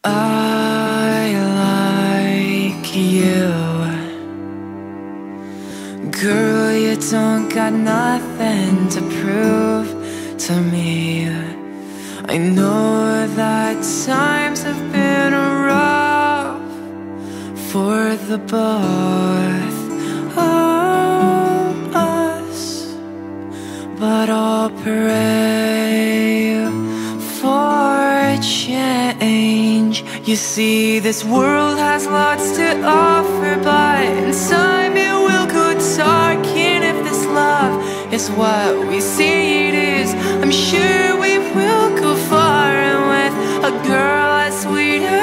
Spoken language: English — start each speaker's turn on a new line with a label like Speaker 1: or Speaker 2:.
Speaker 1: I like you. Girl, you don't got nothing to prove to me. I know that times have been rough for the both of us, but I'll pray for change. You see, this world has lots to offer, but in time it will go dark. And if this love is what we say it is, I'm sure we will go far. And with a girl as sweet as